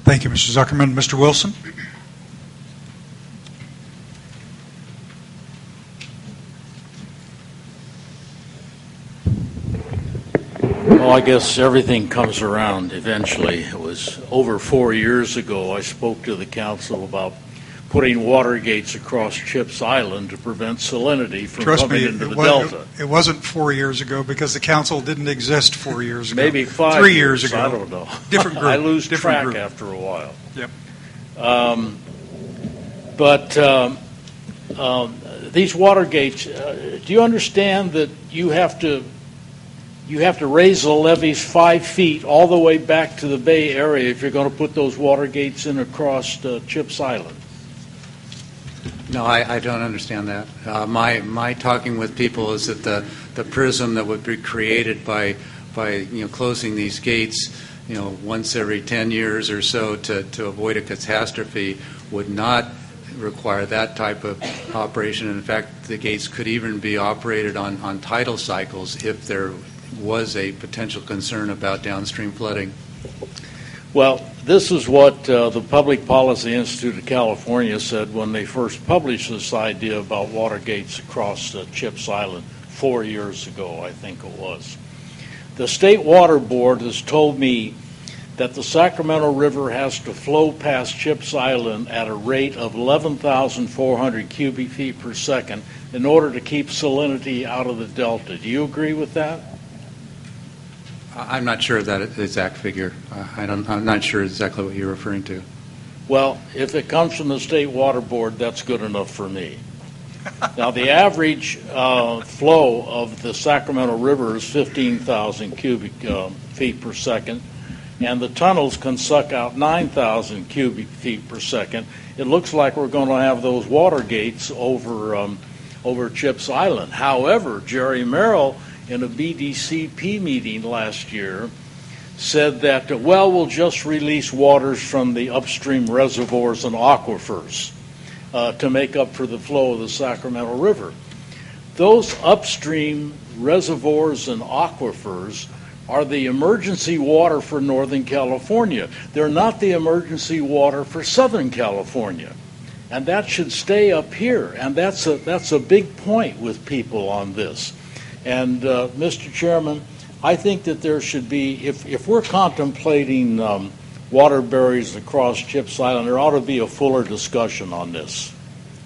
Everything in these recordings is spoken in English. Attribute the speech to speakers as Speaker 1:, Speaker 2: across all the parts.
Speaker 1: Thank you, Mr. Zuckerman. Mr. Wilson?
Speaker 2: Well, I guess everything comes around eventually. It was over 4 years ago I spoke to the council about putting water gates across Chips Island to prevent salinity from coming into the delta.
Speaker 1: It wasn't 4 years ago because the council didn't exist 4 years ago.
Speaker 2: Maybe 5
Speaker 1: 3 years ago.
Speaker 2: I don't know.
Speaker 1: Different group.
Speaker 2: I lose
Speaker 1: Different
Speaker 2: track
Speaker 1: group.
Speaker 2: after a while.
Speaker 1: Yep.
Speaker 2: These water gates, do you understand that you have to raise the levees 5 feet all the way back to the Bay Area if you're going to put those water gates in across Chips Island?
Speaker 3: No, I don't understand that. My talking with people is that the prism that would be created by closing these gates once every 10 years or so to avoid a catastrophe would not require that type of operation. In fact, the gates could even be operated on tidal cycles if there was a potential concern about downstream flooding.
Speaker 2: Well, this is what the Public Policy Institute of California said when they first published this idea about water gates across Chips Island 4 years ago, I think it was. The State Water Board has told me that the Sacramento River has to flow past Chips Island at a rate of 11,400 cubic feet per second in order to keep salinity out of the delta. Do you agree with that?
Speaker 3: I'm not sure of that exact figure. I'm not sure exactly what you're referring to.
Speaker 2: Well, if it comes from the State Water Board, that's good enough for me. Now, the average flow of the Sacramento River is 15,000 cubic feet per second, and the tunnels can suck out 9,000 cubic feet per second. It looks like we're going to have those water gates over Chips Island. However, Jerry Merrill, in a BDCP meeting last year, said that, we'll just release waters from the upstream reservoirs and aquifers to make up for the flow of the Sacramento River. Those upstream reservoirs and aquifers are the emergency water for Northern California. They're not the emergency water for Southern California. And that should stay up here. And that's a big point with people on this. And, Mr. Chairman, I think that there should be, if we're contemplating water barriers across Chips Island, there ought to be a fuller discussion on this.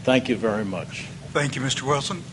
Speaker 2: Thank you very much.
Speaker 1: Thank you, Mr. Wilson.